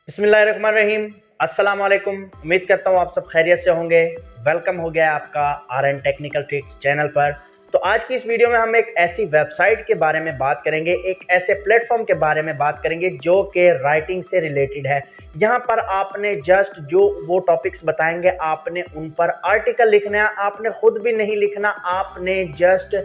बिस्मिल्लाहिर्रहमानिर्रहीम। अस्सलाम वालेकुम। उम्मीद करता हूँ आप सब खैरियत से होंगे। वेलकम हो गया आपका RN टेक्निकल ट्रिक्स चैनल पर। तो आज की इस वीडियो में हम एक ऐसी वेबसाइट के बारे में बात करेंगे, एक ऐसे प्लेटफॉर्म के बारे में बात करेंगे जो कि राइटिंग से रिलेटेड है। यहाँ पर आपने जस्ट जो वो टॉपिक्स बताएंगे आपने उन पर आर्टिकल लिखना है। आपने खुद भी नहीं लिखना, आपने जस्ट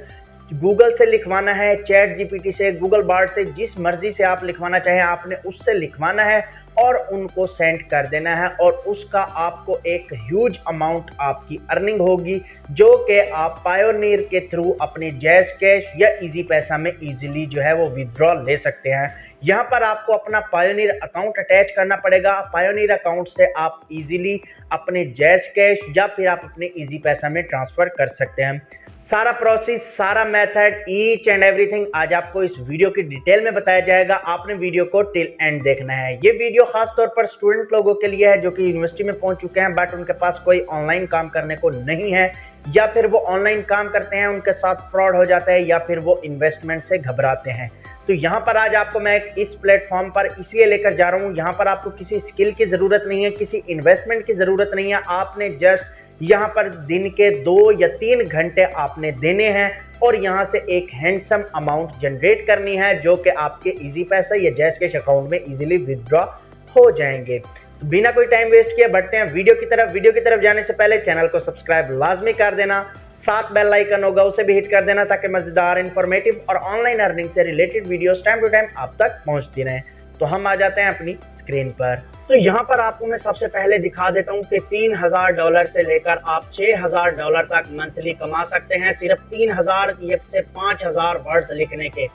गूगल से लिखवाना है, चैट जीपीटी से, गूगल बार्ड से, जिस मर्जी से आप लिखवाना चाहें आपने उससे लिखवाना है और उनको सेंड कर देना है और उसका आपको एक ह्यूज अमाउंट आपकी अर्निंग होगी जो कि आप पायोनियर के थ्रू अपने जैज़ कैश या इजी पैसा में इजीली जो है वो विड्रॉ ले सकते हैं। यहाँ पर आपको अपना पायोनियर अकाउंट अटैच करना पड़ेगा। पायोनियर अकाउंट से आप इजीली अपने जैज़ कैश या फिर आप अपने इजी पैसा में ट्रांसफ़र कर सकते हैं। सारा प्रोसेस, सारा मेथड, ईच एंड एवरीथिंग आज आपको इस वीडियो की डिटेल में बताया जाएगा। आपने वीडियो को टिल एंड देखना है। ये वीडियो खास तौर पर स्टूडेंट लोगों के लिए है जो कि यूनिवर्सिटी में पहुंच चुके हैं बट उनके पास कोई ऑनलाइन काम करने को नहीं है, या फिर वो ऑनलाइन काम करते हैं उनके साथ फ्रॉड हो जाता है, या फिर वो इन्वेस्टमेंट से घबराते हैं। तो यहाँ पर आज आपको मैं इस प्लेटफॉर्म पर इसलिए लेकर जा रहा हूँ। यहाँ पर आपको किसी स्किल की ज़रूरत नहीं है, किसी इन्वेस्टमेंट की ज़रूरत नहीं है। आपने जस्ट यहाँ पर दिन के 2 या 3 घंटे आपने देने हैं और यहाँ से एक हैंडसम अमाउंट जनरेट करनी है जो कि आपके इजी पैसा या जैज़ कैश अकाउंट में इजीली विदड्रॉ हो जाएंगे। तो बिना कोई टाइम वेस्ट किए बढ़ते हैं वीडियो की तरफ। वीडियो की तरफ जाने से पहले चैनल को सब्सक्राइब लाजमी कर देना, साथ बेल आइकन होगा उसे भी हिट कर देना ताकि मजेदार, इंफॉर्मेटिव और ऑनलाइन अर्निंग से related videos time to time आप तक पहुंचती रहें। तो हम आ जाते हैं अपनी स्क्रीन पर। तो यहाँ पर आपको मैं सबसे पहले दिखा देता हूँ कि $3000 से लेकर आप $6000 तक मंथली कमा सकते हैं सिर्फ 3000 से 5000 वर्ड्स लिखने के।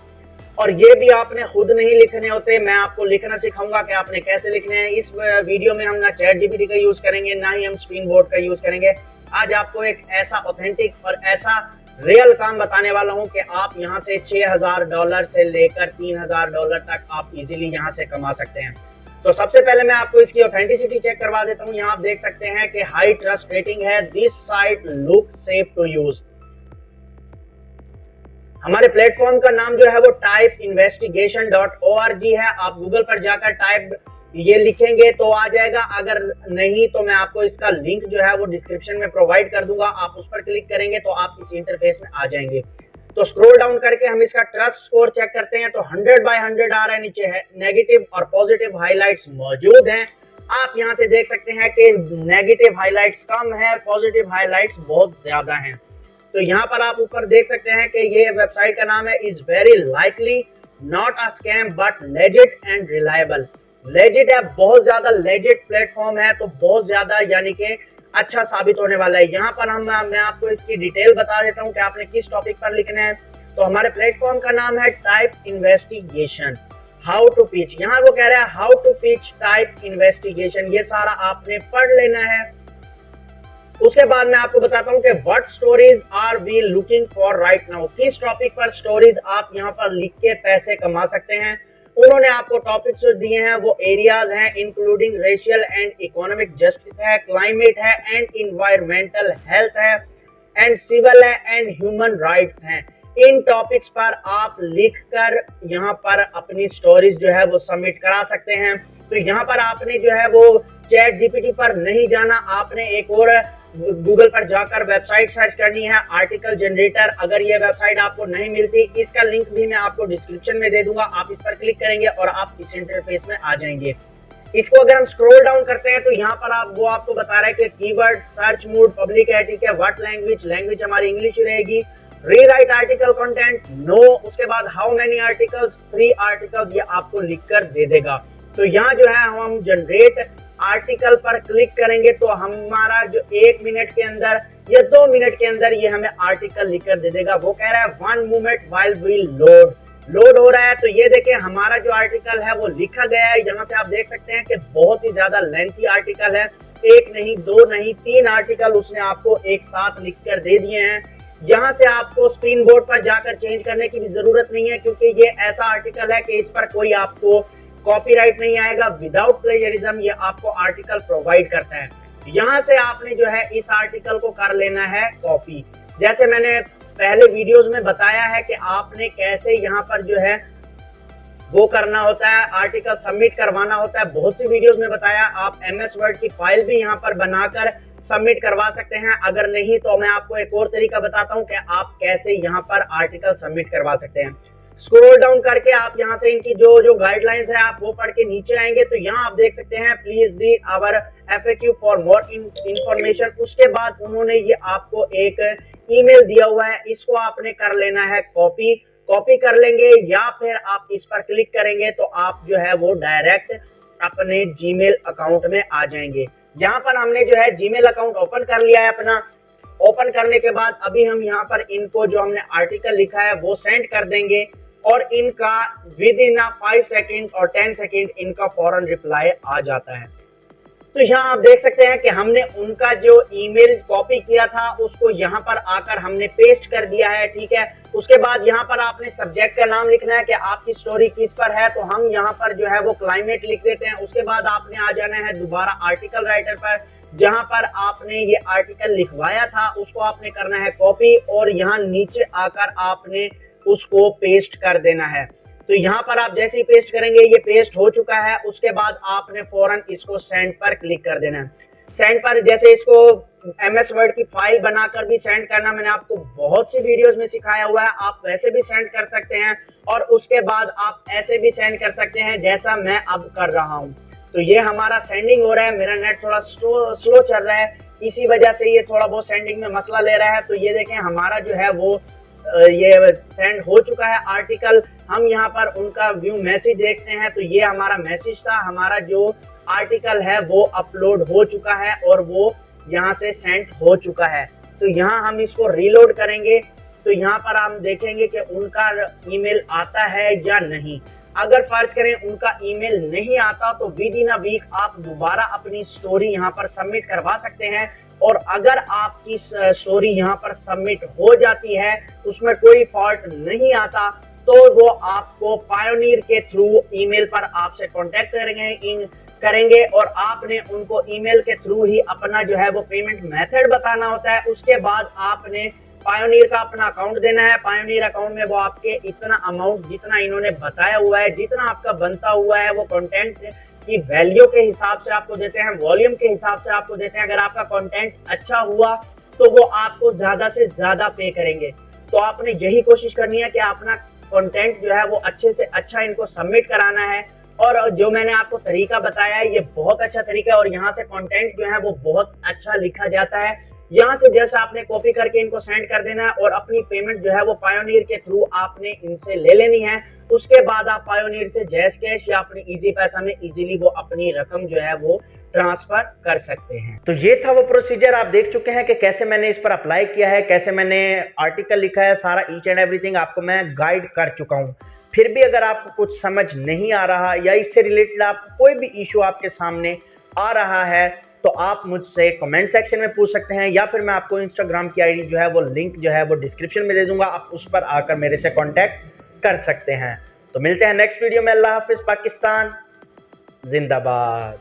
और ये भी आपने खुद नहीं लिखने होते, मैं आपको लिखना सिखाऊंगा कि आपने कैसे लिखने हैं। इस वीडियो में हम ना चैट जीपीटी का यूज करेंगे ना ही हम स्क्रीन बोर्ड का यूज करेंगे। आज आपको एक ऐसा ऑथेंटिक और ऐसा रियल काम बताने वाला हूं कि आप यहां से $6000 से लेकर $3000 तक आप इजीली यहां से कमा सकते हैं। तो सबसे पहले मैं आपको इसकी ऑथेंटिसिटी चेक करवा देता हूं। यहां आप देख सकते हैं कि हाई ट्रस्ट रेटिंग है। This site look safe to use. हमारे प्लेटफॉर्म का नाम जो है वो typeinvestigation.org है। आप गूगल पर जाकर टाइप ये लिखेंगे तो आ जाएगा, अगर नहीं तो मैं आपको इसका लिंक जो है वो डिस्क्रिप्शन में प्रोवाइड कर दूंगा। आप उस पर क्लिक करेंगे तो आप इस इंटरफेस में आ जाएंगे। तो स्क्रॉल डाउन करके हम इसका ट्रस्ट स्कोर चेक करते हैं तो 100/100 आ रहा है। नीचे है नेगेटिव और पॉजिटिव हाइलाइट्स मौजूद हैं। आप यहां से देख सकते हैं कि नेगेटिव हाइलाइट्स कम है, पॉजिटिव हाइलाइट्स बहुत ज्यादा हैं। तो यहाँ पर आप ऊपर देख सकते हैं कि ये वेबसाइट का नाम है is very likely not a scam but legit and reliable. Legit है, बहुत ज्यादा लेजिट प्लेटफॉर्म है, तो बहुत ज्यादा यानी कि अच्छा साबित होने वाला है। यहाँ पर मैं आपको इसकी डिटेल बता देता हूँ कि आपने किस टॉपिक पर लिखना है। तो हमारे प्लेटफॉर्म का नाम है type investigation how to pitch. यहाँ वो कह रहा है how to pitch type investigation, ये सारा आपने पढ़ लेना है। उसके बाद मैं आपको बताता हूँ कि what stories are we looking for right now. किस टॉपिक पर स्टोरीज आप यहाँ पर लिख के पैसे कमा सकते हैं। उन्होंने आपको टॉपिक्स जो दिए हैं वो एरियाज हैं including racial and economic justice है, क्लाइमेट है एंड इन्वायरमेंटल हेल्थ है एंड सिविल है एंड ह्यूमन राइट्स हैं। इन टॉपिक्स पर आप लिखकर यहाँ पर अपनी स्टोरीज जो है वो सबमिट करा सकते हैं। तो यहाँ पर आपने जो है वो चैट जीपीटी पर नहीं जाना, आपने एक और गूगल पर जाकर वेबसाइट सर्च करनी है, आर्टिकल जनरेटर। अगर ये वेबसाइट आपको नहीं मिलती, इसका लिंक भी मैं आपको डिस्क्रिप्शन में दे दूंगा। आप इस पर क्लिक करेंगे और आप इस इंटरफेस में आ जाएंगे। इसको अगर हम स्क्रॉल डाउन करते हैं तो यहाँ पर आपको बता रहा है कि कीवर्ड, सर्च मोड, पब्लिक है, ठीक है, व्हाट लैंग्वेज, लैंग्वेज हमारी इंग्लिश रहेगी। Rewrite article content no. उसके बाद हाउ मेनी आर्टिकल्स, 3 आर्टिकल्स, ये आपको लिखकर दे देगा। तो यहाँ जो है हम जनरेट आर्टिकल पर क्लिक करेंगे तो हमारा जो 1 मिनट के अंदर या 2 मिनट के अंदर ये हमें आर्टिकल लिखकर दे देगा। वो कह रहा है 1 मोमेंट व्हाइल वी लोड हो रहा है। तो ये देखिए हमारा जो आर्टिकल है वो लिखा गया है। यहाँ से आप देख सकते हैं कि बहुत ही ज्यादा लेंथी आर्टिकल है। 1 नहीं, 2 नहीं, 3 आर्टिकल उसने आपको एक साथ लिखकर दे दिए हैं। यहाँ से आपको स्क्रीन बोर्ड पर जाकर चेंज करने की भी जरूरत नहीं है क्योंकि ये ऐसा आर्टिकल है कि इस पर कोई आपको कॉपीराइट नहीं आएगा। विदाउट प्लेजरिज्म ये आपको आर्टिकल प्रोवाइड करता है। यहाँ से आपने जो है इस आर्टिकल को कर लेना है कॉपी। जैसे मैंने पहले वीडियोस में बताया है कि आपने कैसे यहाँ पर जो है वो करना होता है, आर्टिकल सबमिट करवाना होता है। बहुत सी वीडियोस में बताया, आप MS वर्ड की फाइल भी यहाँ पर बनाकर सबमिट करवा सकते हैं। अगर नहीं तो मैं आपको एक और तरीका बताता हूँ कि आप कैसे यहाँ पर आर्टिकल सबमिट करवा सकते हैं। स्क्रॉल डाउन करके आप यहाँ से इनकी जो गाइडलाइंस है आप वो पढ़ के नीचे आएंगे तो यहाँ आप देख सकते हैं please read our FAQ for more information. उसके बाद उन्होंने ये आपको एक ईमेल दिया हुआ है, इसको आपने कर लेना है कॉपी कर लेंगे, या फिर आप इस पर क्लिक करेंगे तो आप जो है वो डायरेक्ट अपने जीमेल अकाउंट में आ जाएंगे। यहाँ पर हमने जो है जीमेल अकाउंट ओपन कर लिया है अपना। ओपन करने के बाद अभी हम यहाँ पर इनको जो हमने आर्टिकल लिखा है वो सेंड कर देंगे और इनका विद इन 5 सेकेंड और 10 सेकेंड इनका फौरन रिप्लाई आ जाता है। तो यहाँ आप देख सकते हैं कि हमने उनका जो ईमेल कॉपी किया था उसको यहाँ पर आकर हमने पेस्ट कर दिया है, ठीक है। उसके बाद यहाँ पर आपने सब्जेक्ट का नाम लिखना है कि आपकी स्टोरी किस पर है, तो हम यहाँ पर जो है वो क्लाइमेट लिख देते हैं। उसके बाद आपने आ जाना है दोबारा आर्टिकल राइटर पर, जहां पर आपने ये आर्टिकल लिखवाया था उसको आपने करना है कॉपी और यहाँ नीचे आकर आपने उसको पेस्ट कर देना है। तो यहाँ पर आप जैसे ही पेस्ट करेंगे ये पेस्ट हो चुका है। उसके बाद आपने फौरन इसको सेंड पर क्लिक कर देना है। सेंड पर जैसे इसको MS वर्ड की फाइल बनाकर भी सेंड करना मैंने आपको बहुत सी वीडियोस में सिखाया हुआ है, आप वैसे भी सेंड कर सकते हैं और उसके बाद आप ऐसे भी सेंड कर सकते हैं जैसा मैं अब कर रहा हूँ। तो ये हमारा सेंडिंग हो रहा है, मेरा नेट थोड़ा स्लो चल रहा है, इसी वजह से ये थोड़ा बहुत सेंडिंग में मसला ले रहा है। तो ये देखें हमारा जो है वो ये सेंड हो चुका है आर्टिकल। हम यहाँ पर उनका व्यू मैसेज देखते हैं तो ये हमारा मैसेज था, हमारा जो आर्टिकल है वो अपलोड हो चुका है और वो यहाँ से सेंड हो चुका है। तो यहाँ हम इसको रीलोड करेंगे तो यहाँ पर हम देखेंगे कि उनका ईमेल आता है या नहीं। अगर फर्ज करें उनका ईमेल नहीं आता तो विद इन अ वीक आप दोबारा अपनी स्टोरी यहाँ पर सबमिट करवा सकते हैं। और अगर आपकी स्टोरी यहाँ पर सबमिट हो जाती है, उसमें कोई फॉल्ट नहीं आता, तो वो आपको पायोनियर के थ्रू ईमेल पर आपसे कांटेक्ट करेंगे और आपने उनको ईमेल के थ्रू ही अपना जो है वो पेमेंट मेथड बताना होता है। उसके बाद आपने पायोनियर का अपना अकाउंट देना है। पायोनियर अकाउंट में वो आपके इतना अमाउंट जितना इन्होंने बताया हुआ है, जितना आपका बनता हुआ है, वो कंटेंट की वैल्यू के हिसाब से आपको देते हैं, वॉल्यूम के हिसाब से आपको देते हैं। अगर आपका कंटेंट अच्छा हुआ तो वो आपको ज्यादा से ज्यादा पे करेंगे। तो आपने यही कोशिश करनी है कि अपना कंटेंट जो है वो अच्छे से अच्छा इनको सबमिट कराना है। और जो मैंने आपको तरीका बताया है ये बहुत अच्छा तरीका है और यहाँ से कंटेंट जो है वो बहुत अच्छा लिखा जाता है। यहाँ से जस्ट आपने कॉपी करके इनको सेंड कर देना है और अपनी पेमेंट जो है वो पायोनियर के थ्रू आपने इनसे ले लेनी है। उसके बाद आप पायोनियर से जैस कैश या अपनी इजी पैसा में इजीली वो अपनी रकम जो है वो ट्रांसफर कर सकते हैं। तो ये था वो प्रोसीजर, आप देख चुके हैं कि कैसे मैंने इस पर अप्लाई किया है, कैसे मैंने आर्टिकल लिखा है, सारा ईच एंड एवरीथिंग आपको मैं गाइड कर चुका हूँ। फिर भी अगर आपको कुछ समझ नहीं आ रहा या इससे रिलेटेड आपको कोई भी इशू आपके सामने आ रहा है तो आप मुझसे कमेंट सेक्शन में पूछ सकते हैं या फिर मैं आपको इंस्टाग्राम की आईडी जो है वो लिंक जो है वो डिस्क्रिप्शन में दे दूंगा, आप उस पर आकर मेरे से कांटेक्ट कर सकते हैं। तो मिलते हैं नेक्स्ट वीडियो में। अल्लाह हाफिज, पाकिस्तान जिंदाबाद।